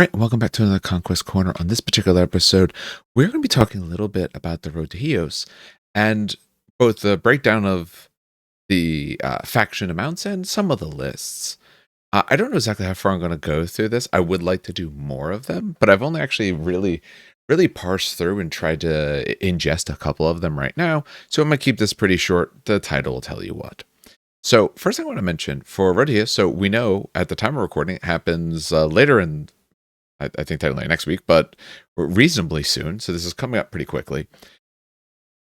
All right, welcome back to another Conquest Corner. On this particular episode, we're going to be talking a little bit about the road to Chios and both the breakdown of the faction amounts and some of the lists. I don't know exactly how far I'm going to go through this. I would like to do more of them, but I've only actually really parsed through and tried to ingest a couple of them right now. So I'm going to keep this pretty short. The title will tell you what. So first thing I want to mention for Road to Chios, so we know at the time of recording, it happens later in I think technically next week, but reasonably soon. So this is coming up pretty quickly.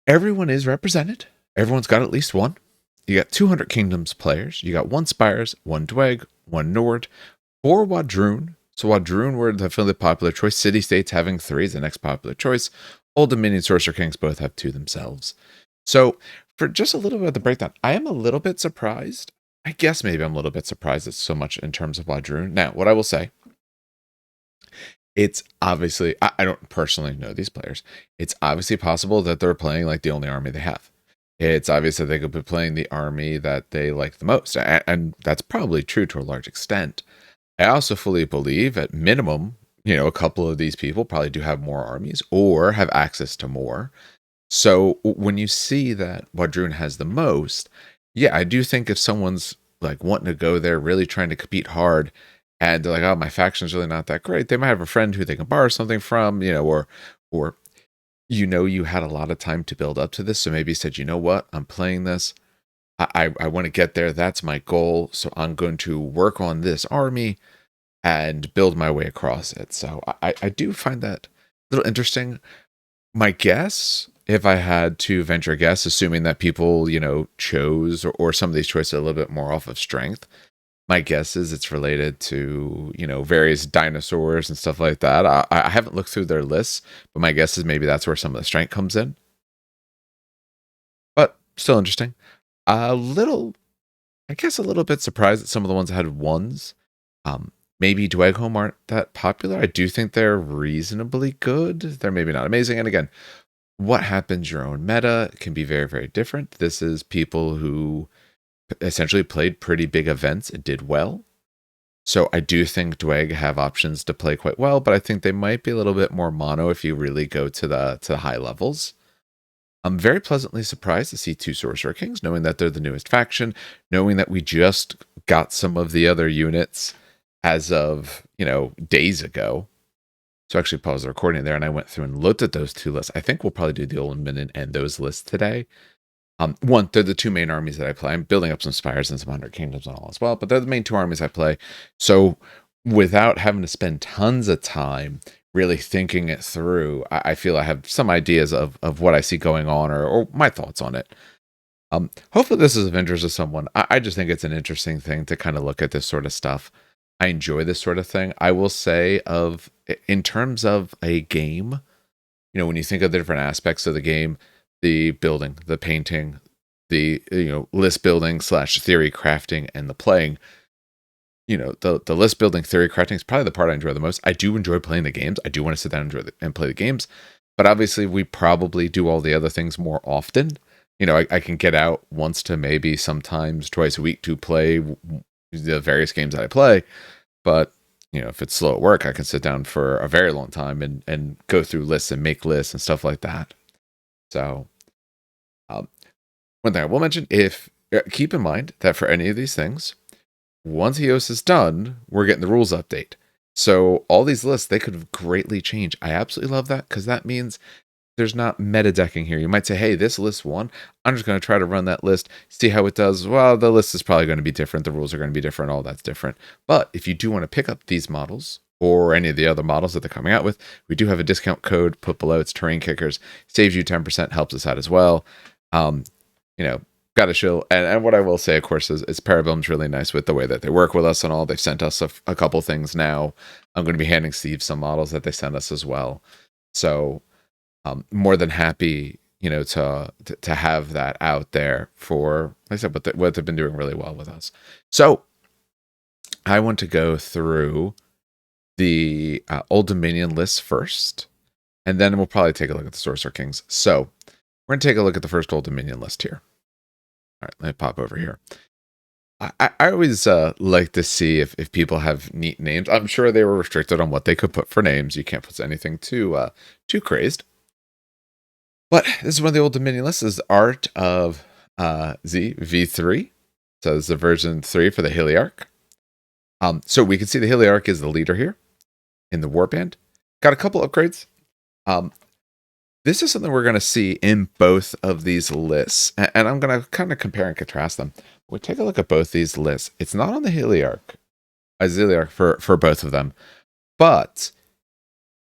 Everyone is represented. Everyone's got at least one. You got 200 Kingdoms players. You got one Spires, one Dweg, one Nord, four Wadroon. So Wadroon were definitely the popular choice. City-states having three is the next popular choice. Old Dominion Sorcerer Kings both have two themselves. So for just a little bit of the breakdown, I am a little bit surprised. I guess maybe I'm a little bit surprised it's so much in terms of Wadroon. Now, what I will say, it's obviously, I don't personally know these players. It's obviously possible that they're playing like the only army they have. It's obvious that they could be playing the army that they like the most. And that's probably true to a large extent. I also fully believe at minimum, a couple of these people probably do have more armies or have access to more. So when you see that Wadroon has the most, yeah, I do think if someone's like wanting to go there, really trying to compete hard, and they're like, "Oh, my faction's really not that great," they might have a friend who they can borrow something from, or you had a lot of time to build up to this, so maybe you said, "You know what? I'm playing this. I want to get there. That's my goal. So I'm going to work on this army and build my way across it." So I do find that a little interesting. My guess, if I had to venture a guess, assuming that people, chose or some of these choices a little bit more off of strength, my guess is it's related to, various dinosaurs and stuff like that. I haven't looked through their lists, but my guess is maybe that's where some of the strength comes in. But still interesting. A little, I guess, a little bit surprised that some of the ones that had ones. Maybe Dweghome aren't that popular. I do think they're reasonably good. They're maybe not amazing. And again, what happens your own meta can be very, very different. This is people who essentially played pretty big events and did well. So I do think Dweg have options to play quite well, but I think they might be a little bit more mono if you really go to the high levels. I'm very pleasantly surprised to see two Sorcerer Kings, knowing that they're the newest faction, knowing that we just got some of the other units as of, days ago. So I actually paused the recording there and I went through and looked at those two lists. I think we'll probably do the Old Dominion and those lists today. One, they're the two main armies that I play. I'm building up some Spires and some 100 Kingdoms and all as well, but they're the main two armies I play. So without having to spend tons of time really thinking it through, I feel I have some ideas of what I see going on or my thoughts on it. Hopefully this is of interest to someone. I just think it's an interesting thing to kind of look at this sort of stuff. I enjoy this sort of thing. I will say in terms of a game, when you think of the different aspects of the game, the building, the painting, the list building / theory crafting, and the playing. The list building, theory crafting is probably the part I enjoy the most. I do enjoy playing the games. I do want to sit down and play the games, but obviously we probably do all the other things more often. I can get out once to maybe sometimes twice a week to play the various games that I play, but if it's slow at work, I can sit down for a very long time and go through lists and make lists and stuff like that. So one thing I will mention, if keep in mind that for any of these things, once Chios is done, we're getting the rules update. So all these lists, they could greatly change. I absolutely love that because that means there's not meta decking here. You might say, hey, this list won. I'm just going to try to run that list, see how it does. Well, the list is probably going to be different. The rules are going to be different. All that's different. But if you do want to pick up these models or any of the other models that they're coming out with, we do have a discount code put below. It's Terrain Kickers. Saves you 10%, helps us out as well. Got to show. And what I will say, of course, is Parabellum's really nice with the way that they work with us and all. They've sent us a couple things now. I'm going to be handing Steve some models that they sent us as well. So more than happy, to have that out there for, like I said, what they've been doing really well with us. So I want to go through the Old Dominion list first, and then we'll probably take a look at the Sorcerer Kings. So we're going to take a look at the first Old Dominion list here. All right, let me pop over here. I always like to see if people have neat names. I'm sure they were restricted on what they could put for names. You can't put anything too crazed. But this is one of the old Dominion lists. This is Art of Z V3. So this is the version 3 for the Heliarch. So we can see the Heliarch is the leader here in the warband. Got a couple upgrades. This is something we're going to see in both of these lists. And I'm going to kind of compare and contrast them. We take a look at both these lists. It's not on the Heliarch, Ziliarch for both of them, but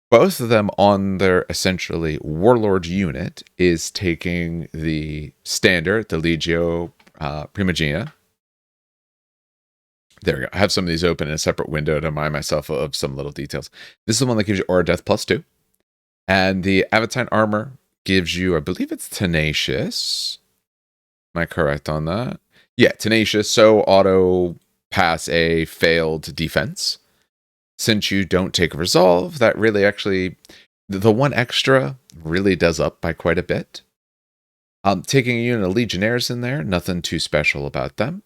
both of them on their essentially Warlord unit is taking the standard, the Legio Primigenia. There we go. I have some of these open in a separate window to remind myself of some little details. This is the one that gives you Aura Death +2. And the Avatine armor gives you, I believe it's Tenacious. Am I correct on that? Yeah, Tenacious. So auto pass a failed defense. Since you don't take a resolve, that really actually, the one extra really does up by quite a bit. Taking a unit of Legionnaires in there, nothing too special about them.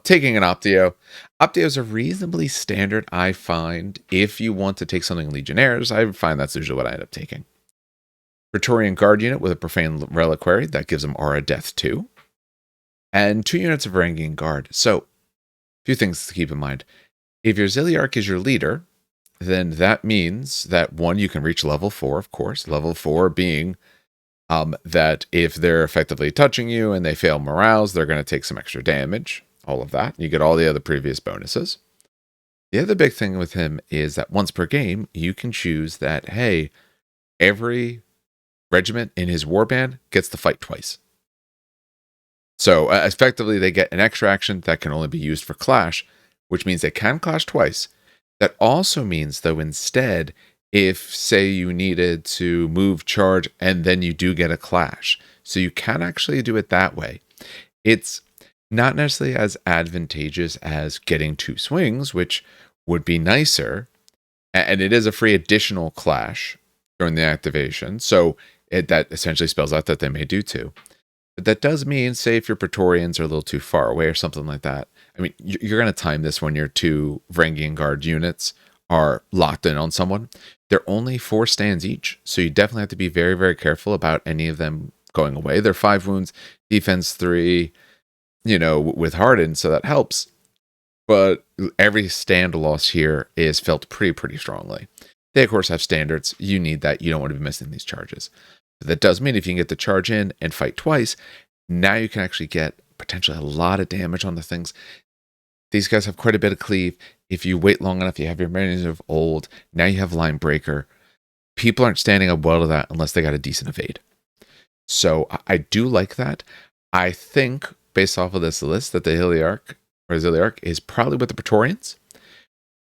Taking an Optio. Optios are reasonably standard, I find. If you want to take something Legionnaires, I find that's usually what I end up taking. Praetorian Guard unit with a Profane Reliquary, that gives them Aura Death 2. And 2 units of Varangian Guard. So, a few things to keep in mind. If your Ziliarch is your leader, then that means that 1, you can reach level 4, of course. Level 4 being that if they're effectively touching you and they fail morales, they're going to take some extra damage. All of that. You get all the other previous bonuses. The other big thing with him is that once per game, you can choose that, hey, every regiment in his warband gets to fight twice. So effectively, they get an extra action that can only be used for clash, which means they can clash twice. That also means, though, instead, if, say, you needed to move, charge, and then you do get a clash. So you can actually do it that way. It's not necessarily as advantageous as getting 2 swings, which would be nicer. And it is a free additional clash during the activation. So that essentially spells out that they may do 2. But that does mean, say, if your Praetorians are a little too far away or something like that. I mean, you're going to time this when your 2 Varangian Guard units are locked in on someone. They're only 4 stands each. So you definitely have to be very, very careful about any of them going away. They're 5 wounds, defense 3, with Hardened, so that helps. But every stand loss here is felt pretty strongly. They, of course, have standards. You need that. You don't want to be missing these charges. But that does mean if you can get the charge in and fight twice, now you can actually get potentially a lot of damage on the things. These guys have quite a bit of cleave. If you wait long enough, you have your Marines of Old. Now you have Line Breaker. People aren't standing up well to that unless they got a decent evade. So I do like that. I think, based off of this list, that the Heliarch or Ziliarch is probably with the Praetorians.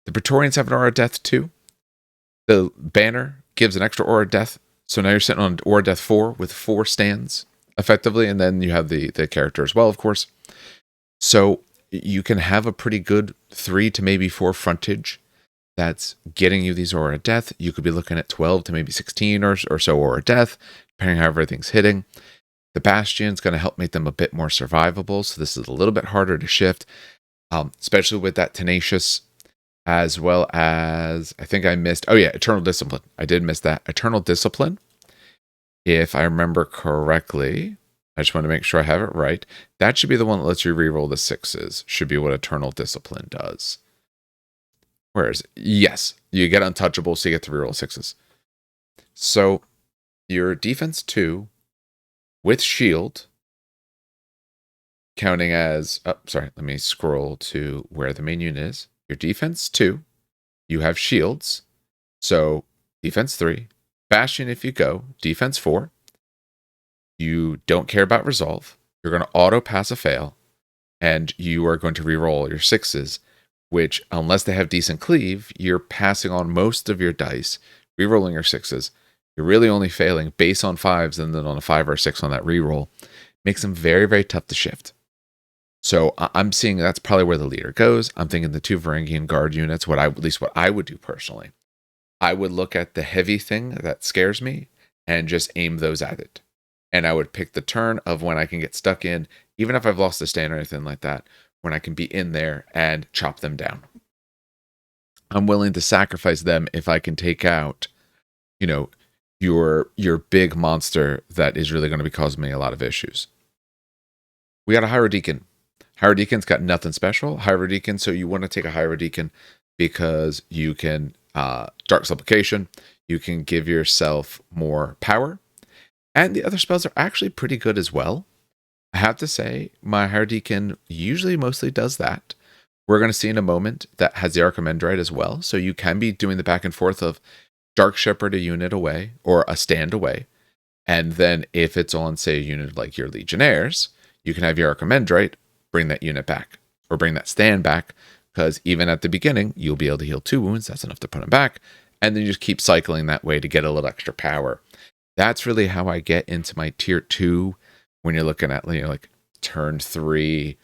The Praetorians have an Aura Death 2. The banner gives an extra Aura Death. So now you're sitting on Aura Death 4 with 4 stands, effectively. And then you have the character as well, of course. So you can have a pretty good 3 to maybe 4 frontage that's getting you these Aura Death. You could be looking at 12 to maybe 16 or so Aura Death, depending on how everything's hitting. The Bastion's going to help make them a bit more survivable. So this is a little bit harder to shift, especially with that Tenacious, as well as, I think I missed, Eternal Discipline. I did miss that. Eternal Discipline, if I remember correctly, I just want to make sure I have it right. That should be the one that lets you reroll the 6s. Should be what Eternal Discipline does. Where is it? Yes, you get untouchable, so you get to reroll 6s. So your defense 2 with shield, counting as, let me scroll to where the main unit is. Your defense 2, you have shields. So defense 3, Bastion if you go, defense 4. You don't care about resolve. You're going to auto pass a fail, and you are going to reroll your 6s, which, unless they have decent cleave, you're passing on most of your dice, rerolling your 6s. You're really only failing base on 5s, and then on a 5 or 6 on that reroll. Makes them very, very tough to shift. So I'm seeing that's probably where the leader goes. I'm thinking the 2 Varangian Guard units, at least what I would do personally. I would look at the heavy thing that scares me and just aim those at it. And I would pick the turn of when I can get stuck in, even if I've lost a stand or anything like that. when I can be in there and chop them down. I'm willing to sacrifice them if I can take out, you know, your big monster that is really going to be causing me a lot of issues. We got a Hierodeacon. Hierodeacon's got nothing special. Hierodeacon, so you want to take a Hierodeacon because you can Dark Supplication, you can give yourself more power, and the other spells are actually pretty good as well. I have to say, my Hierodeacon usually mostly does that. We're going to see in a moment that has the Archimandrite as well, so you can be doing the back and forth of Dark Shepherd a unit away or a stand away, and then if it's on, say, a unit like your Legionnaires, you can have your Archimandrite bring that unit back, or bring that stand back, because even at the beginning, you'll be able to heal 2 wounds, that's enough to put him back, and then you just keep cycling that way to get a little extra power. That's really how I get into my tier 2 when you're looking at, like turn 3,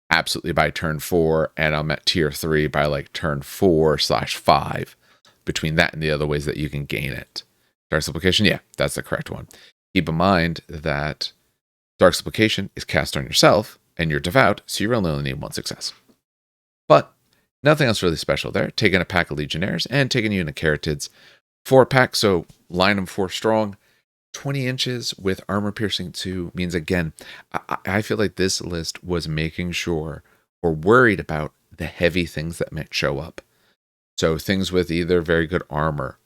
absolutely by turn 4, and I'm at tier 3 by like turn 4/5, between that and the other ways that you can gain it. Dark Supplication, yeah, that's the correct one. Keep in mind that Dark Supplication is cast on yourself, and you're devout, so you really only need 1 success. But nothing else really special there. Taking a pack of Legionnaires and taking a unit of Caratids. 4 pack, so line them 4 strong. 20 inches with armor piercing 2 means, again, I feel like this list was making sure or worried about the heavy things that might show up. So things with either very good armor,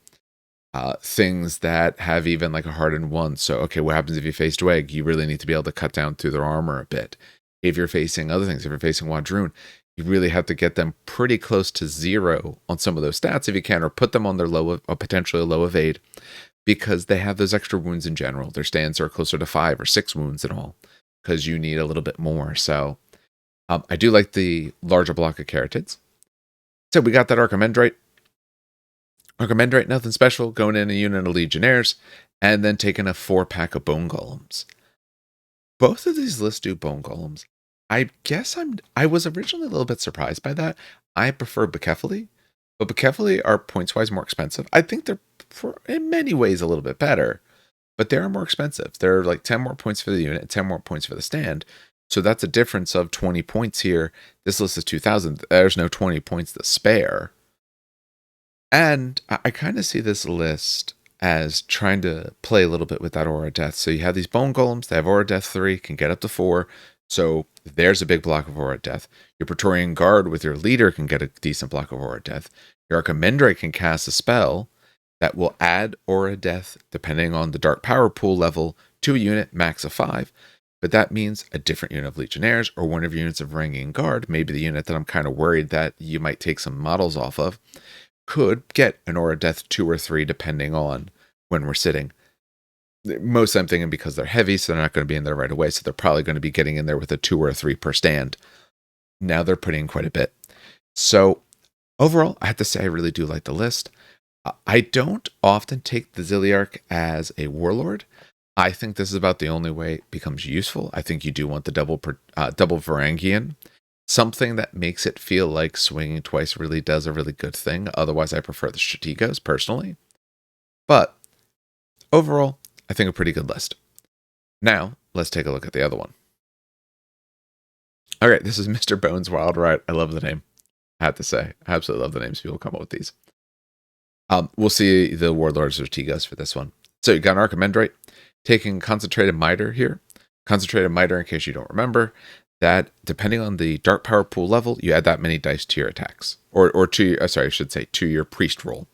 things that have even like a hardened 1. So, okay, what happens if you face Dweg? You really need to be able to cut down through their armor a bit. If you're facing other things, if you're facing Wadroon, you really have to get them pretty close to 0 on some of those stats if you can, or put them on their low, or potentially low evade, because they have those extra wounds in general. Their stands are closer to 5 or 6 wounds in all, because you need a little bit more. So I do like the larger block of Caratids. So we got that Archimandrite. Archimandrite, nothing special, going in a unit of Legionnaires, and then taking a 4-pack of Bone Golems. Both of these lists do Bone Golems. I guess I was originally a little bit surprised by that. I prefer Bacchephali, but Bacchephali are points-wise more expensive. I think they're, in many ways, a little bit better, but they are more expensive. They're like 10 more points for the unit, 10 more points for the stand. So that's a difference of 20 points here. This list is 2,000. There's no 20 points to spare. And I kind of see this list as trying to play a little bit with that Aura of Death. So you have these Bone Golems, they have Aura of Death 3, can get up to 4. So there's a big block of Aura of Death. Your Praetorian Guard with your leader can get a decent block of Aura of Death. Your Archimandrite can cast a spell that will add Aura of Death, depending on the Dark Power Pool level, to a unit, max of 5. But that means a different unit of Legionnaires, or one of your units of Varangian Guard, maybe the unit that I'm kind of worried that you might take some models off of, could get an Aura of Death 2 or 3, depending on when we're sitting. Most I'm thinking because they're heavy, so they're not going to be in there right away, so they're probably going to be getting in there with a 2 or a 3 per stand. Now they're putting in quite a bit. So overall, I have to say I really do like the list. I don't often take the Ziliarch as a warlord. I think this is about the only way it becomes useful. I think you do want the double Varangian. Something that makes it feel like swinging twice really does a really good thing. Otherwise, I prefer the Strategos personally. But overall, I think a pretty good list. Now, let's take a look at the other one. All right, this is Mr. Bones Wild Ride. I love the name. I have to say, I absolutely love the names people come up with these. We'll see the Warlords or Strategos for this one. So you got an Archimandrite, taking Concentrated Miter here. Concentrated Miter, in case you don't remember, that depending on the Dark Power Pool level, you add that many dice to your attacks, or to to your priest roll.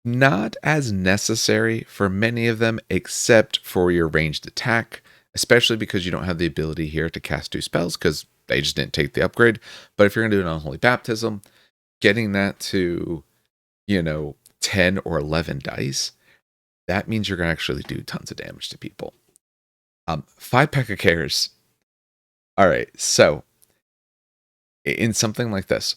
Not as necessary for many of them, except for your ranged attack, especially because you don't have the ability here to cast 2 spells because they just didn't take the upgrade. But if you're going to do an Unholy Baptism, getting that to, 10 or 11 dice, that means you're going to actually do tons of damage to people. 5-pack of Cares. All right, so in something like this,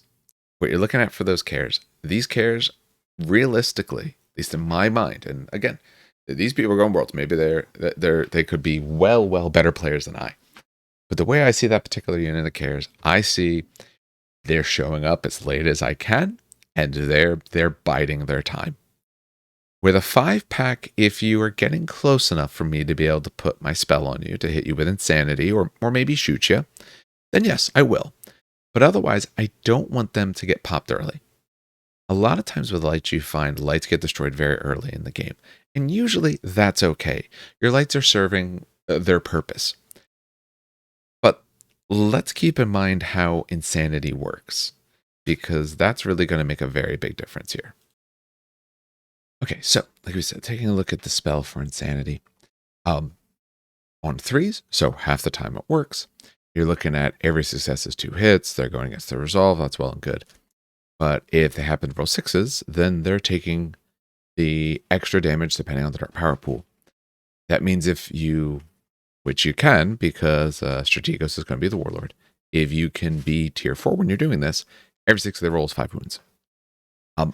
what you're looking at for those Cares, these Cares, realistically, at least in my mind, and again, these people are going worlds. Maybe they could be well better players than I. But the way I see that particular unit of Cares, I see they're showing up as late as I can, and they're biding their time. With a 5-pack, if you are getting close enough for me to be able to put my spell on you to hit you with Insanity or maybe shoot you, then yes, I will. But otherwise, I don't want them to get popped early. A lot of times with lights, you find lights get destroyed very early in the game. And usually that's okay. Your lights are serving their purpose. But let's keep in mind how insanity works, because that's really going to make a very big difference here. Okay, so like we said, taking a look at the spell for insanity. On threes, so half the time it works. You're looking at every success is 2 hits. They're going against the resolve. That's well and good. But if they happen to roll 6s, then they're taking the extra damage depending on the dark power pool. That means if you, which you can, because Strategos is going to be the warlord, if you can be tier 4 when you're doing this, every 6 they roll is 5 wounds.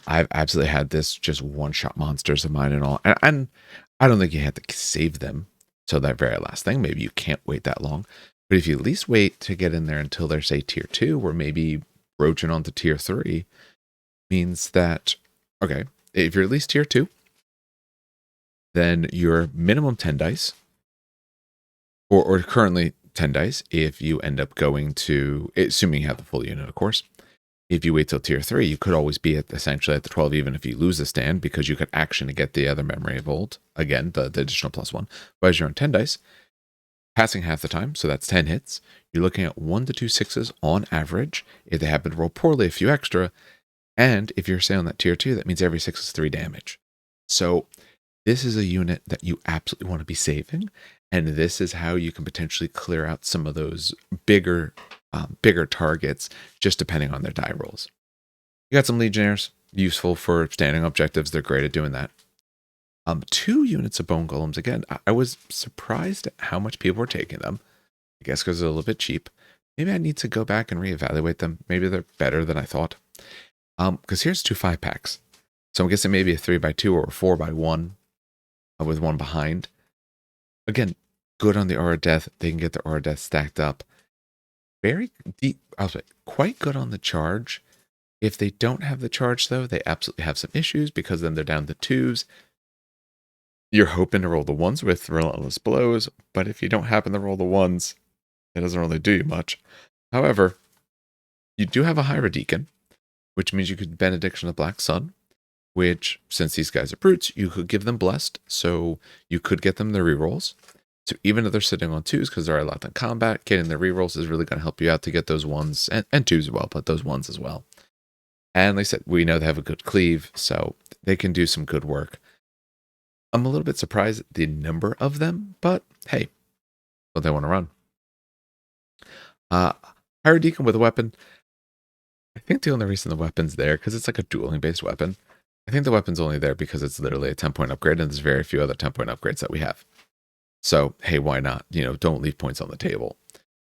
I've absolutely had this just one-shot monsters of mine and all. And I don't think you have to save them. So that very last thing, maybe you can't wait that long. But if you at least wait to get in there until they're, say, tier 2, or maybe broaching onto tier 3, means that, okay, if you're at least tier 2, then your minimum 10 dice, or currently 10 dice, if you end up going to, assuming you have the full unit, of course. If you wait till tier 3, you could always be essentially at the 12, even if you lose the stand, because you could action to get the other memory of old. Again, the additional +1. But as you're on 10 dice, passing half the time, so that's 10 hits, you're looking at 1 to 2 6s on average. If they happen to roll poorly, a few extra. And if you're, say, on that tier 2, that means every 6 is 3 damage. So this is a unit that you absolutely want to be saving. And this is how you can potentially clear out some of those bigger targets, just depending on their die rolls. You got some Legionnaires, useful for standing objectives. They're great at doing that. 2 units of Bone Golems. Again, I was surprised at how much people were taking them. I guess because they're a little bit cheap. Maybe I need to go back and reevaluate them. Maybe they're better than I thought. Because here's 2 5-packs. So I'm guessing maybe a 3x2 or a 4x1 with one behind. Again, good on the Aura Death. They can get the Aura Death stacked up. Very deep, I'll say, quite good on the charge. If they don't have the charge, though, they absolutely have some issues, because then they're down to 2s. You're hoping to roll the 1s with Relentless Blows, but if you don't happen to roll the 1s, it doesn't really do you much. However, you do have a Hierodeacon, which means you could Benediction of the Black Sun, which, since these guys are brutes, you could give them Blessed, so you could get them the rerolls. So even if they're sitting on 2s, because they're a lot in combat, getting the rerolls is really going to help you out to get those 1s, and 2s as well, but those 1s as well. And like I said, we know they have a good cleave, so they can do some good work. I'm a little bit surprised at the number of them, but hey, what they want to run. Hierodeacon with a weapon. I think the only reason the weapon's there, because it's like a dueling-based weapon. I think the weapon's only there because it's literally a 10-point upgrade, and there's very few other 10-point upgrades that we have. So, hey, why not? Don't leave points on the table.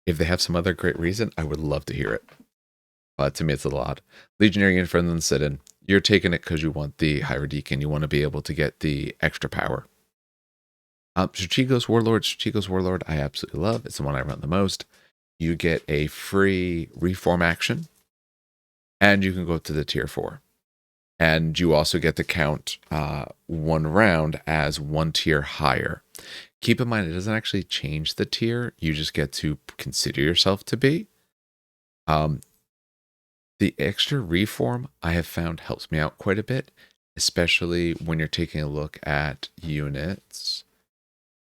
If they have some other great reason, I would love to hear it. But to me, it's a little odd. Legionary unit friend, then sit in. You're taking it because you want the Hierodeacon. You want to be able to get the extra power. Chios Warlord, I absolutely love. It's the one I run the most. You get a free reform action, and you can go up to the tier 4. And you also get to count 1 round as 1 tier higher. Keep in mind, it doesn't actually change the tier. You just get to consider yourself to be. The extra reform, I have found, helps me out quite a bit, especially when you're taking a look at units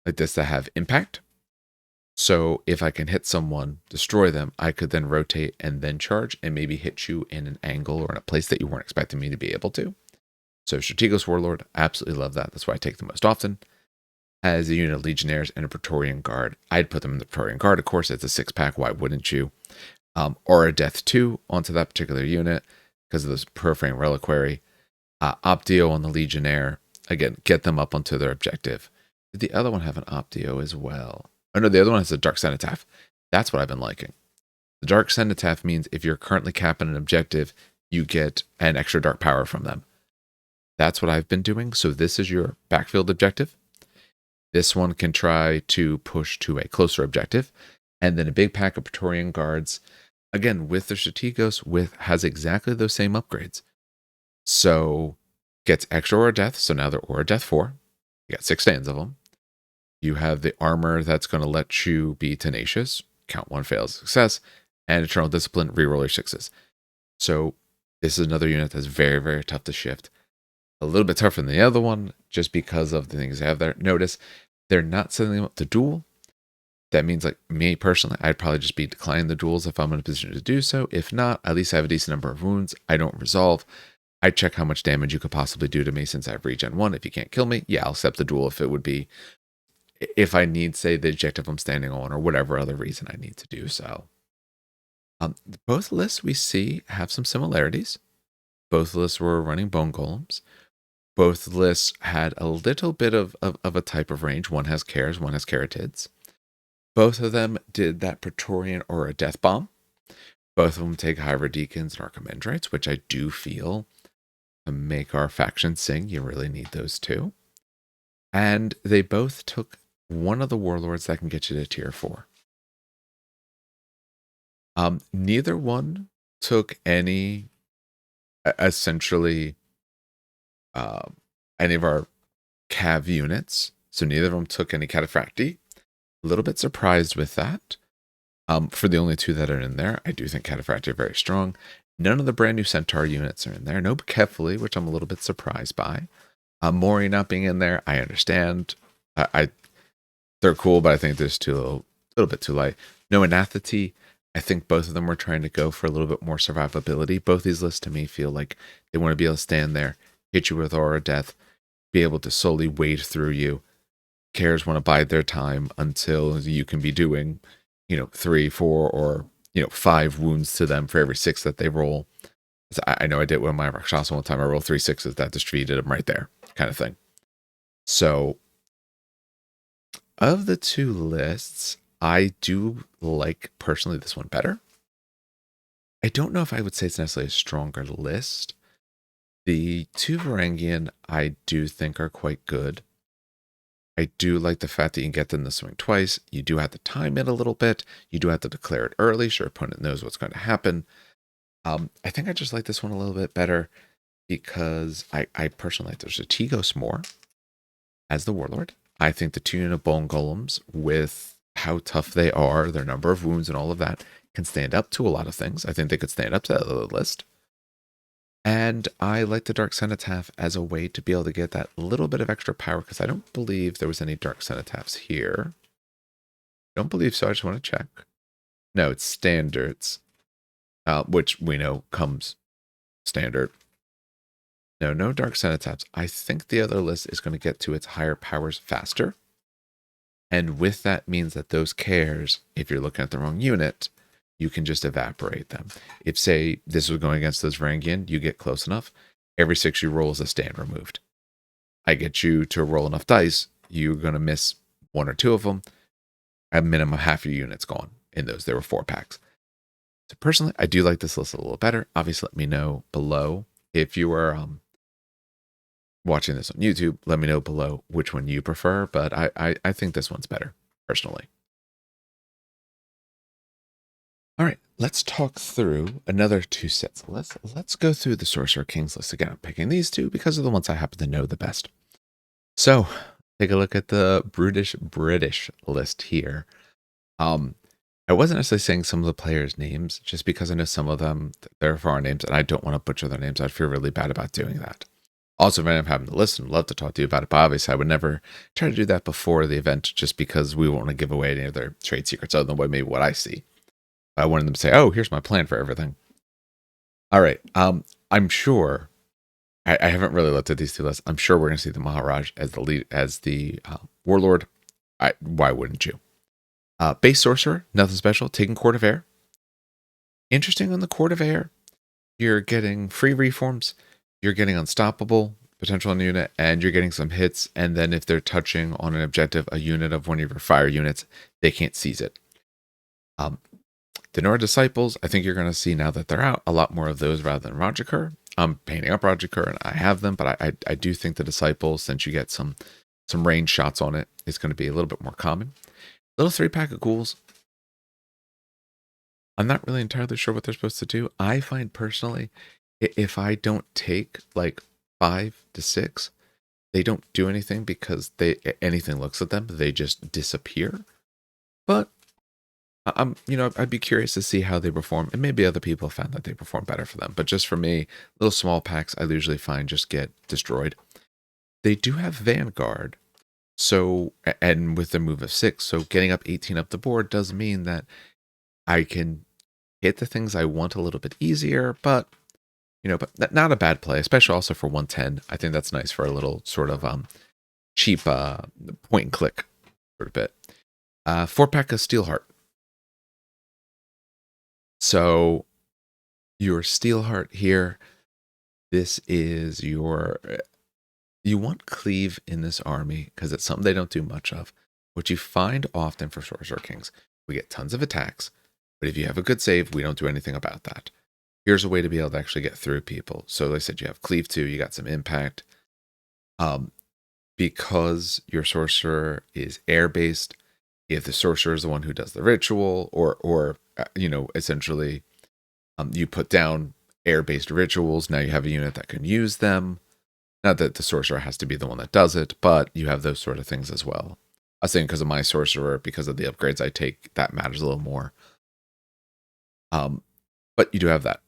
like this that have impact. So if I can hit someone, destroy them, I could then rotate and then charge and maybe hit you in an angle or in a place that you weren't expecting me to be able to. So Strategos Warlord, absolutely love that. That's why I take them most often. As a unit of Legionnaires and a Praetorian Guard, I'd put them in the Praetorian Guard. Of course, it's a 6-pack. Why wouldn't you? Aura Death 2 onto that particular unit because of this Profane Reliquary. Optio on the Legionnaire. Again, get them up onto their objective. Did the other one have an Optio as well? Oh no, the other one has a Dark Cenotaph. That's what I've been liking. The Dark Cenotaph means if you're currently capping an objective, you get an extra dark power from them. That's what I've been doing. So this is your backfield objective. This one can try to push to a closer objective. And then a big pack of Praetorian Guards, again, with the Strategos, has exactly those same upgrades. So gets extra Aura Death, so now they're Aura Death 4. You got 6 stands of them. You have the armor that's going to let you be tenacious. Count 1 fails success. and Eternal Discipline, reroll your sixes. So this is another unit that's very, very tough to shift. A little bit tougher than the other one, just because of the things they have there. Notice they're not sending them up to duel. That means, like me personally, I'd probably just be declining the duels if I'm in a position to do so. If not, at least I have a decent number of wounds. I don't resolve. I check how much damage you could possibly do to me since I have regen 1. If you can't kill me, yeah, I'll accept the duel if it would be, if I need, say, the objective I'm standing on or whatever other reason I need to do so. Both lists we see have some similarities. Both lists were running bone golems. Both lists had a little bit of a type of range. One has cares, one has caratids. Both of them did that Praetorian or a death bomb. Both of them take Hydra Deacons and Archimandrites, which I do feel to make our faction sing, you really need those two. And they both took one of the warlords that can get you to tier 4. Neither one took any, essentially, any of our cav units. So neither of them took any cataphracti. A little bit surprised with that. For the only two that are in there, I do think cataphracti are very strong. None of the brand new Centaur units are in there. No Kefli, which I'm a little bit surprised by. Mori not being in there, I understand. They're cool, but I think there's a little bit too light. No Anatheti. I think both of them were trying to go for a little bit more survivability. Both these lists to me feel like they want to be able to stand there, hit you with Aura Death, be able to slowly wade through you. Cares want to bide their time until you can be doing, 3, 4, or 5 wounds to them for every 6 that they roll. I know I did with my Rakshasa one time. I rolled 3 6s that defeated them right there, kind of thing. So, of the two lists, I do like personally this one better. I don't know if I would say it's necessarily a stronger list. The two Varangian I do think are quite good. I do like the fact that you can get them to swing twice. You do have to time it a little bit. You do have to declare it early so your opponent knows what's going to happen. I think I just like this one a little bit better because I personally like the Chios more as the warlord. I think the 2 unit bone golems, with how tough they are, their number of wounds and all of that, can stand up to a lot of things. I think they could stand up to that other list. And I like the Dark Cenotaph as a way to be able to get that little bit of extra power, because I don't believe there was any Dark Cenotaphs here. Don't believe so. I just want to check. No, it's standards, which we know comes standard. No Dark Cenotaphs. I think the other list is going to get to its higher powers faster. And with that means that those cares, if you're looking at the wrong unit, you can just evaporate them. If, say, this was going against those Varangian, you get close enough, every 6 you roll is a stand removed. I get you to roll enough dice, you're going to miss 1 or 2 of them. At minimum, half your unit's gone in those. There were 4 packs. So personally, I do like this list a little better. Obviously, let me know below. If you are watching this on YouTube, let me know below which one you prefer, but I think this one's better, personally. All right, let's talk through another 2 sets. Let's go through the Sorcerer Kings list again. I'm picking these 2 because of the ones I happen to know the best. So, take a look at the British list here. I wasn't necessarily saying some of the players' names, just because I know some of them, they're foreign names, and I don't want to butcher their names. I'd feel really bad about doing that. Also, if I'm having to listen, love to talk to you about it, but obviously I would never try to do that before the event, just because we won't want to give away any of their trade secrets other than maybe what I see. I wanted them to say, oh, here's my plan for everything. All right. I'm sure, I haven't really looked at these 2 lists. I'm sure we're going to see the Maharaj as the lead, as the warlord. Why wouldn't you? Base Sorcerer, nothing special, taking Court of Air. Interesting on the Court of Air, you're getting free reforms, you're getting unstoppable potential on the unit, and you're getting some hits, and then if they're touching on an objective, a unit of one of your fire units, they can't seize it. The Nora Disciples, I think you're going to see now that they're out, a lot more of those rather than Rajakur. I'm painting up Rajakur, and I have them, but I do think the Disciples, since you get some range shots on it, is going to be a little bit more common. Little 3-pack of ghouls. I'm not really entirely sure what they're supposed to do. I find personally, if I don't take like 5 to 6, they don't do anything because anything looks at them, they just disappear. But I'd be curious to see how they perform, and maybe other people found that they perform better for them. But just for me, little small packs, I usually find just get destroyed. They do have Vanguard, so and with the move of 6, so getting up 18 up the board does mean that I can hit the things I want a little bit easier, but not a bad play, especially also for 110. I think that's nice for a little sort of cheap point and click sort of bit. 4-pack of Steelheart. So your Steelheart here, this is your, you want Cleave in this army because it's something they don't do much of. What you find often for Sorcerer Kings, we get tons of attacks, but if you have a good save, we don't do anything about that. Here's a way to be able to actually get through people. So like I said, you have Cleave 2, you got some impact. Because your Sorcerer is air-based, if the Sorcerer is the one who does the ritual, or essentially you put down air-based rituals, now you have a unit that can use them. Not that the Sorcerer has to be the one that does it, but you have those sort of things as well. I was saying because of my Sorcerer, because of the upgrades I take, that matters a little more. But you do have that.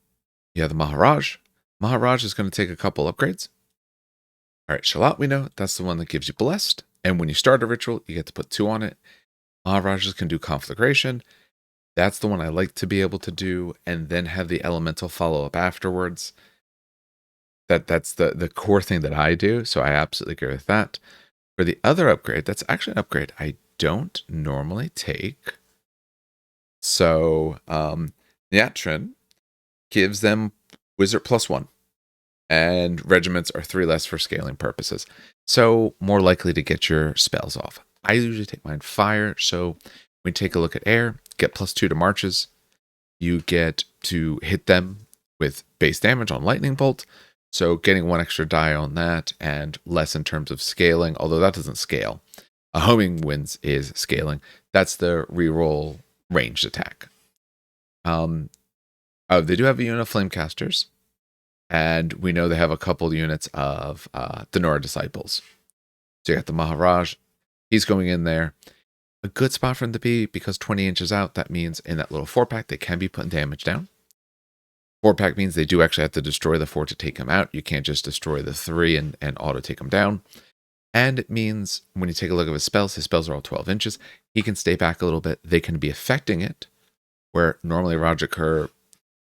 You have the Maharaj. Maharaj is going to take a couple upgrades. All right, Shalat, we know that's the one that gives you blessed. And when you start a ritual, you get to put 2 on it. Maharajas can do conflagration. That's the one I like to be able to do, and then have the elemental follow up afterwards. That's the core thing that I do, so I absolutely agree with that. For the other upgrade, that's actually an upgrade I don't normally take. So Nyatrin gives them Wizard +1. And regiments are 3 less for scaling purposes. So more likely to get your spells off. I usually take mine fire, so when you take a look at air, get +2 to marches. You get to hit them with base damage on lightning bolt. So getting 1 extra die on that and less in terms of scaling, although that doesn't scale. A homing winds is scaling. That's the reroll ranged attack. They do have a unit of Flamecasters. And we know they have a couple units of the Nora Disciples. So you got the Maharaj. He's going in there. A good spot for him to be because 20 inches out, that means in that little 4-pack, they can be putting damage down. 4-pack means they do actually have to destroy the 4 to take him out. You can't just destroy the 3 and auto take him down. And it means when you take a look at his spells are all 12 inches. He can stay back a little bit. They can be affecting it, where normally Rajakar,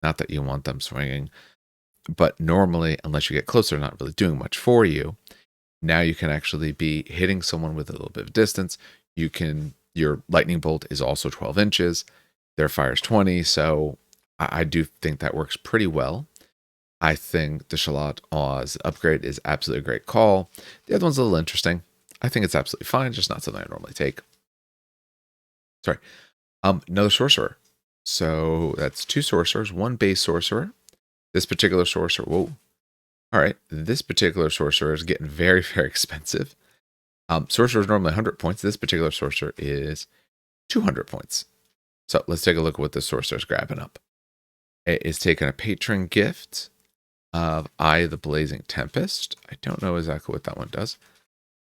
not that you want them swinging, but normally, unless you get closer, not really doing much for you. Now you can actually be hitting someone with a little bit of distance. Your lightning bolt is also 12 inches. Their fire is 20. So I do think that works pretty well. I think the Shalat Oz upgrade is absolutely a great call. The other one's a little interesting. I think it's absolutely fine, just not something I normally take. Sorry. Another Sorcerer. So that's 2 Sorcerers, 1 base Sorcerer. This particular Sorcerer, whoa. All right, this particular Sorcerer is getting very, very expensive. Sorcerer is normally 100 points. This particular Sorcerer is 200 points. So let's take a look at what this Sorcerer is grabbing up. It is taking a patron gift of Eye of the Blazing Tempest. I don't know exactly what that one does.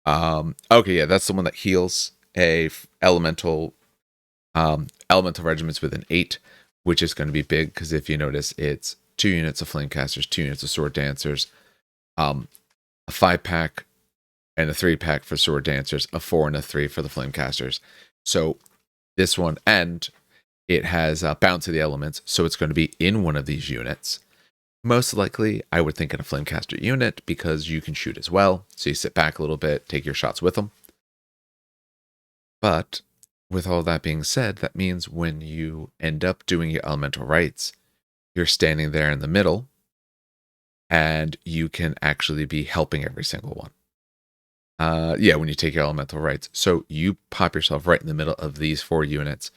Okay, yeah, that's the one that heals a elemental regiments with an 8, which is going to be big because if you notice, it's 2 units of Flamecasters, 2 units of Sword Dancers, a 5-pack and a 3-pack for Sword Dancers, a 4 and a 3 for the Flamecasters. So this one, and it has Bound to the Elements, so it's going to be in one of these units. Most likely, I would think in a Flamecaster unit because you can shoot as well. So you sit back a little bit, take your shots with them. But with all that being said, that means when you end up doing your elemental rites, you're standing there in the middle and you can actually be helping every single one. When you take your elemental rites. So you pop yourself right in the middle of these 4 units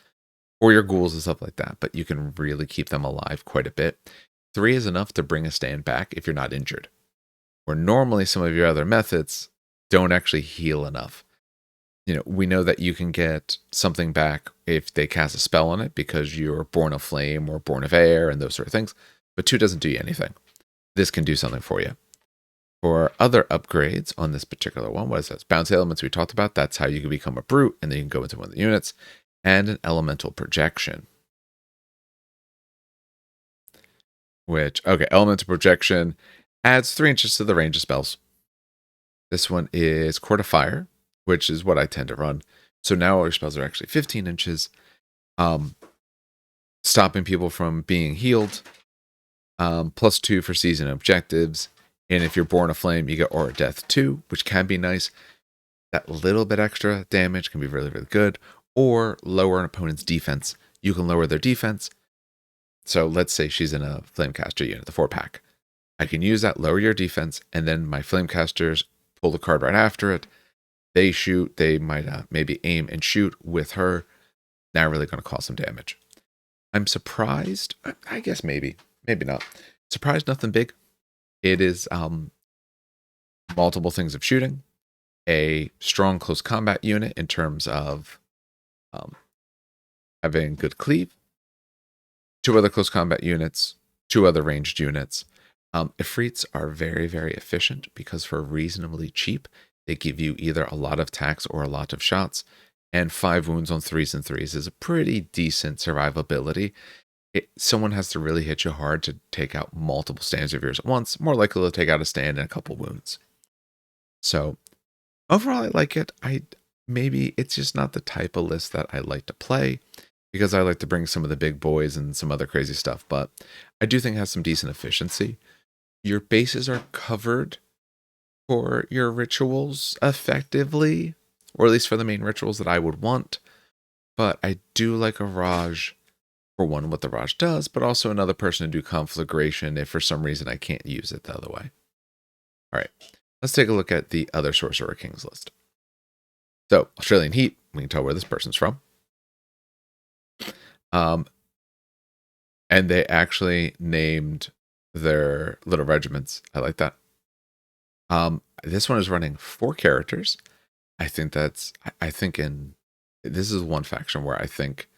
or your ghouls and stuff like that, but you can really keep them alive quite a bit. 3 is enough to bring a stand back if you're not injured. Where normally some of your other methods don't actually heal enough. We know that you can get something back if they cast a spell on it because you're born of flame or born of air and those sort of things, but 2 doesn't do you anything. This can do something for you. For other upgrades on this particular one, what is that? Bounce elements we talked about. That's how you can become a brute and then you can go into one of the units. and an elemental projection. Elemental projection adds 3 inches to the range of spells. This one is Court of Fire, which is what I tend to run. So now all your spells are actually 15 inches, stopping people from being healed, +2 for season objectives. And if you're Born of Flame, you get Aura of Death 2, which can be nice. That little bit extra damage can be really, really good. Or lower an opponent's defense. You can lower their defense. So let's say she's in a Flamecaster unit, the 4-pack. I can use that, lower your defense, and then my Flamecasters pull the card right after it. They shoot, they might maybe aim and shoot with her. Now really going to cause some damage. I'm surprised, I guess maybe not. Surprised nothing big. It is multiple things of shooting, a strong close combat unit in terms of having good cleave, 2 other close combat units, 2 other ranged units. Ifrits are very, very efficient because for reasonably cheap, they give you either a lot of attacks or a lot of shots, and 5 wounds on 3s and 3s is a pretty decent survivability. Someone has to really hit you hard to take out multiple stands of yours at once, more likely to take out a stand and a couple wounds. So overall, I like it. Maybe it's just not the type of list that I like to play because I like to bring some of the big boys and some other crazy stuff, but I do think it has some decent efficiency. Your bases are covered for your rituals effectively, or at least for the main rituals that I would want, but I do like a Raj for one, what the Raj does, but also another person to do Conflagration if for some reason I can't use it the other way. All right, let's take a look at the other Sorcerer Kings list. So, Australian Heat, we can tell where this person's from. And they actually named their little regiments. I like that. This one is running 4 characters. I think this is one faction where I think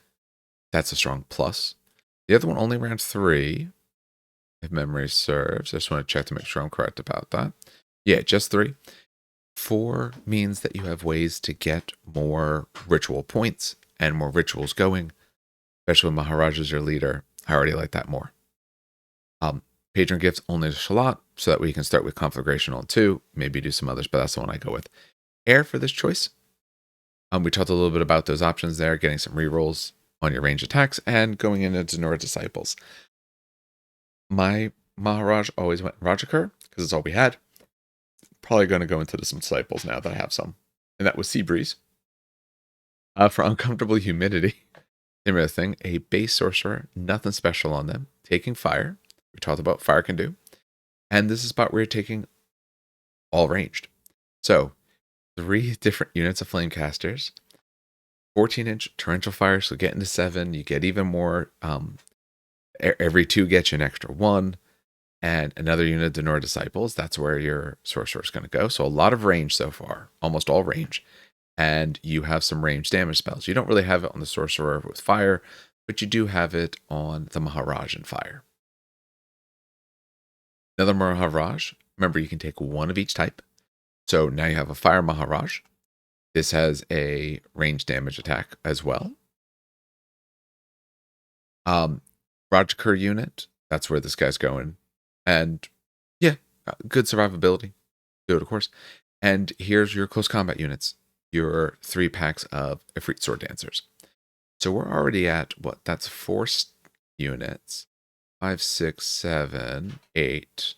that's a strong plus. The other one only ran 3, if memory serves. I just want to check to make sure I'm correct about that. Yeah, just 3. 4 means that you have ways to get more ritual points and more rituals going, especially when Maharaj is your leader. I already like that more. Patron gifts only to Shalat, so that we can start with Conflagration on 2, maybe do some others, but that's the one I go with. Air for this choice. We talked a little bit about those options there, getting some rerolls on your range attacks, and going into Denora Disciples. My Maharaj always went Rajakar, because it's all we had. Probably going to go into some Disciples now that I have some. And that was Sea Breeze. For Uncomfortable Humidity, same other thing, a base Sorcerer, nothing special on them, taking fire. We talked about fire can do. And this is a spot where you're taking all ranged. So, 3 different units of Flamecasters, 14-inch Torrential Fire, so get into 7, you get even more. Every 2 gets you an extra 1. And another unit of Denora Disciples, that's where your Sorcerer is going to go. So a lot of range so far, almost all range. And you have some range damage spells. You don't really have it on the Sorcerer with fire, but you do have it on the Maharaj and fire. Another Maharaj, remember you can take 1 of each type. So now you have a Fire Maharaj. This has a range damage attack as well. Rajakar unit, that's where this guy's going. And yeah, good survivability. Good, of course. And here's your close combat units. Your 3 packs of Ifrit Sword Dancers. So we're already at what? That's 4 units. 5, 6, 7, 8.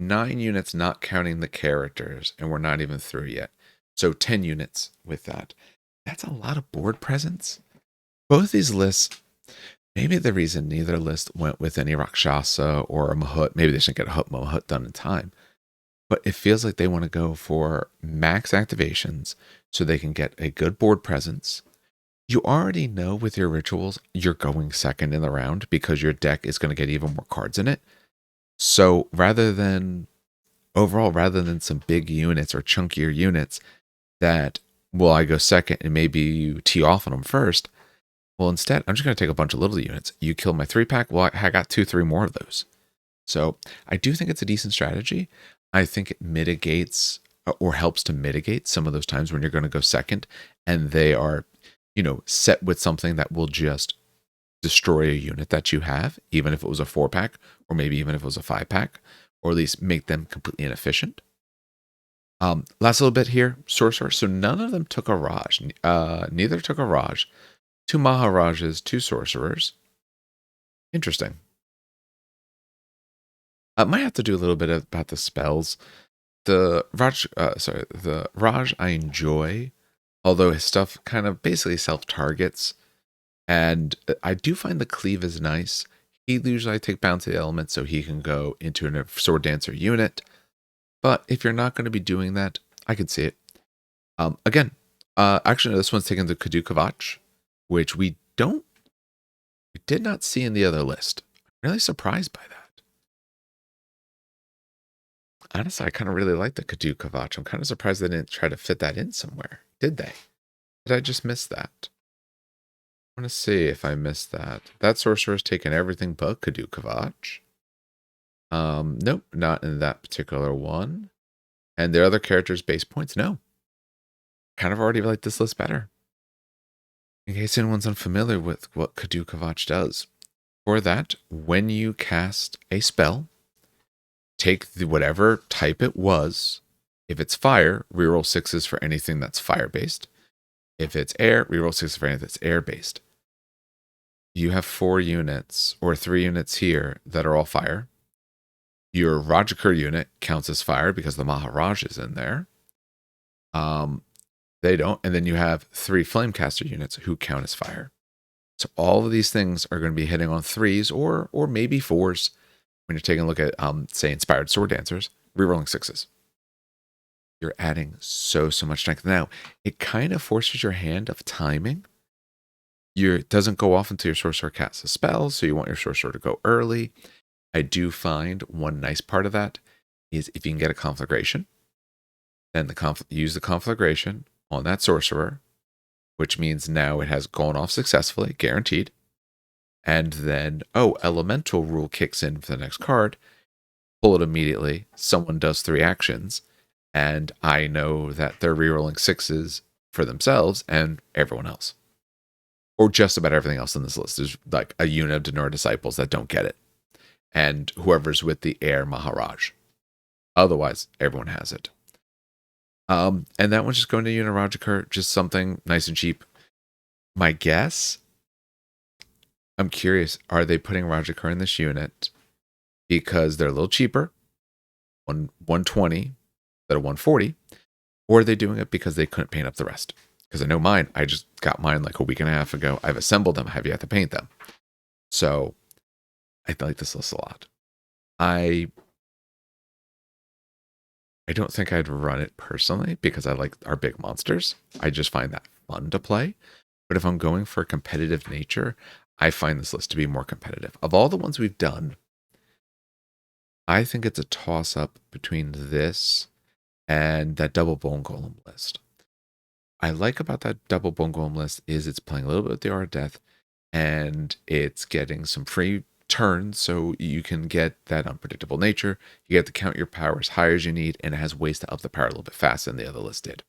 9 units not counting the characters, and we're not even through yet. So 10 units with that. That's a lot of board presence. Both these lists, maybe the reason neither list went with any Rakshasa or a Mahut, maybe they should get a Mahut done in time, but it feels like they want to go for max activations so they can get a good board presence. You already know with your rituals, you're going second in the round because your deck is going to get even more cards in it. So rather than some big units or chunkier units that, well, I go second and maybe you tee off on them first. Well, instead, I'm just going to take a bunch of little units. You kill my 3-pack. Well, I got 2, 3 more of those. So I do think it's a decent strategy. I think it mitigates or helps to mitigate some of those times when you're going to go second and they are, set with something that will just destroy a unit that you have, even if it was a 4-pack, or maybe even if it was a 5-pack, or at least make them completely inefficient. Last little bit here, Sorcerer. So none of them took a Raj. Neither took a Raj. 2 Maharajas, 2 Sorcerers. Interesting. I might have to do a little bit about the spells. The Raj I enjoy, although his stuff kind of basically self-targets. And I do find the cleave is nice. He usually take bounce to the element so he can go into a sword dancer unit. But if you're not going to be doing that, I could see it. Again, actually, this one's taken the Kadukavach, which we did not see in the other list. I'm really surprised by that. Honestly, I kind of really like the Kadukavach. I'm kind of surprised they didn't try to fit that in somewhere. Did they? Did I just miss that? I want to see if I missed that. That sorcerer's taken everything but Kadukavach. Nope, not in that particular one. And their other characters' base points, no. Kind of already like this list better. In case anyone's unfamiliar with what Kadukavach does. For that, when you cast a spell, take whatever type it was. If it's fire, reroll 6s for anything that's fire-based. If it's air, reroll 6 for anything that's air-based. You have 4 units, or 3 units here, that are all fire. Your Rajakur unit counts as fire because the Maharaj is in there. They don't. And then you have 3 Flamecaster units who count as fire. So all of these things are going to be hitting on 3s or maybe 4s when you're taking a look at, say, Inspired Sword Dancers, rerolling 6s. You're adding so much strength. Now, it kind of forces your hand of timing. It doesn't go off until your Sorcerer casts a spell, so you want your Sorcerer to go early. I do find one nice part of that is if you can get a Conflagration, then use the Conflagration on that Sorcerer, which means now it has gone off successfully, guaranteed. And then, Elemental Rule kicks in for the next card. Pull it immediately. Someone does 3 actions, and I know that they're rerolling 6s for themselves and everyone else. Or just about everything else in this list. There's like a unit of Denora Disciples that don't get it. And whoever's with the Air Maharaj. Otherwise, everyone has it. And that one's just going to unit Rajakur, just something nice and cheap. My guess, I'm curious, are they putting Rajakur in this unit because they're a little cheaper, 120 instead of 140, or are they doing it because they couldn't paint up the rest? Because I know mine, I just got mine like a week and a half ago. I've assembled them, I have yet to paint them. So I like this list a lot. I don't think I'd run it personally because I like our big monsters. I just find that fun to play. But if I'm going for a competitive nature, I find this list to be more competitive. Of all the ones we've done, I think it's a toss-up between this and that double Bone Golem list. I like about that double Bone Golem list is it's playing a little bit with the Art of Death, and it's getting some free turns so you can get that unpredictable nature. You get to count your power as high as you need, and it has ways to up the power a little bit faster than the other list did.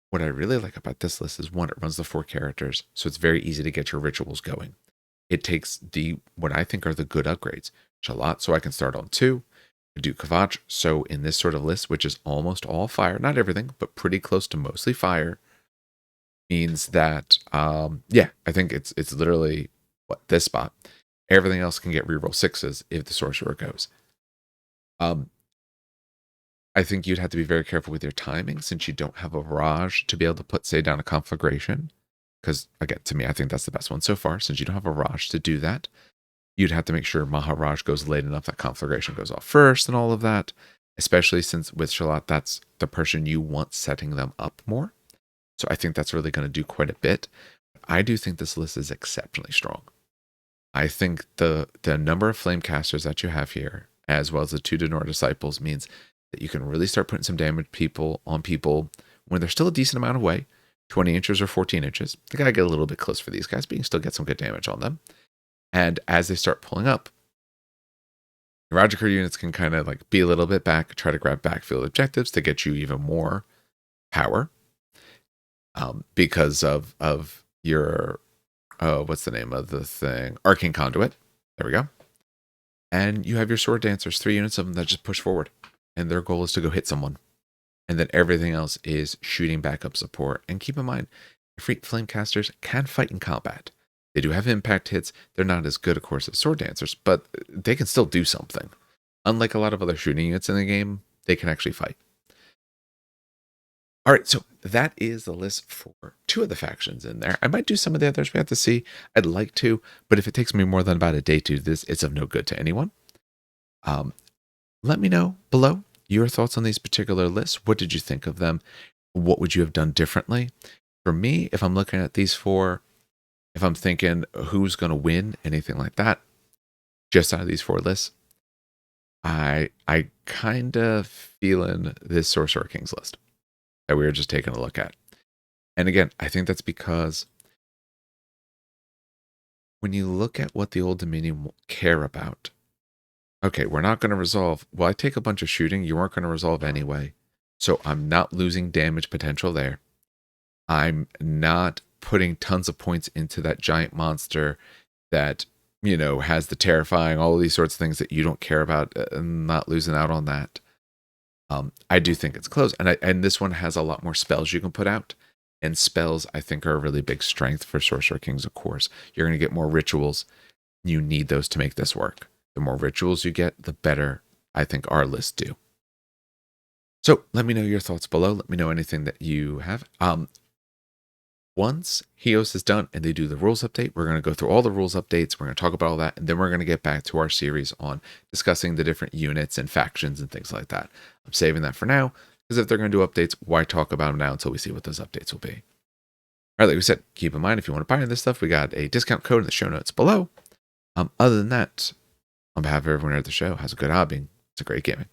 What I really like about this list is, one, it runs the 4 characters, so it's very easy to get your rituals going. It takes what I think are the good upgrades. Shalat, so I can start on 2. Kadukavach, so in this sort of list, which is almost all fire, not everything, but pretty close to mostly fire, means that, I think it's literally, this spot. Everything else can get reroll 6s if the Sorcerer goes. I think you'd have to be very careful with your timing since you don't have a Raj to be able to put, say, down a Conflagration. Because, again, to me, I think that's the best one so far. Since you don't have a Raj to do that, you'd have to make sure Maharaj goes late enough that Conflagration goes off first and all of that. Especially since with Shalat, that's the person you want setting them up more. So I think that's really going to do quite a bit. I do think this list is exceptionally strong. I think the number of Flamecasters that you have here, as well as the 2 Denora Disciples, means that you can really start putting some damage on people when they're still a decent amount away, 20 inches or 14 inches. They got to get a little bit close for these guys, but you can still get some good damage on them. And as they start pulling up, the Rajakur units can kind of like be a little bit back, try to grab backfield objectives to get you even more power because of your, what's the name of the thing? Arcane Conduit. There we go. And you have your Sword Dancers, 3 units of them that just push forward. And their goal is to go hit someone. And then everything else is shooting backup support. And keep in mind, Flame Casters can fight in combat. They do have impact hits. They're not as good, of course, as Sword Dancers, but they can still do something. Unlike a lot of other shooting units in the game, they can actually fight. All right, so that is the list for 2 of the factions in there. I might do some of the others we have to see. I'd like to, but if it takes me more than about a day to do this, it's of no good to anyone. Let me know below your thoughts on these particular lists. What did you think of them? What would you have done differently? For me, if I'm looking at these 4, if I'm thinking who's going to win, anything like that, just out of these 4 lists, I kind of feeling this Sorcerer Kings list that we were just taking a look at. And again, I think that's because when you look at what the Old Dominion care about, okay, we're not going to resolve. Well, I take a bunch of shooting. You weren't going to resolve anyway. So I'm not losing damage potential there. I'm not putting tons of points into that giant monster that, has the terrifying, all of these sorts of things that you don't care about. I'm not losing out on that. I do think it's close. And this one has a lot more spells you can put out. And spells, I think, are a really big strength for Sorcerer Kings, of course. You're going to get more rituals. You need those to make this work. The more rituals you get, the better I think our lists do. So let me know your thoughts below. Let me know anything that you have. Once Chios is done and they do the rules update, we're going to go through all the rules updates. We're going to talk about all that. And then we're going to get back to our series on discussing the different units and factions and things like that. I'm saving that for now because if they're going to do updates, why talk about them now until we see what those updates will be? All right, like we said, keep in mind if you want to buy into this stuff, we got a discount code in the show notes below. Other than that, on behalf of everyone at the show, has a good hobby. It's a great gaming.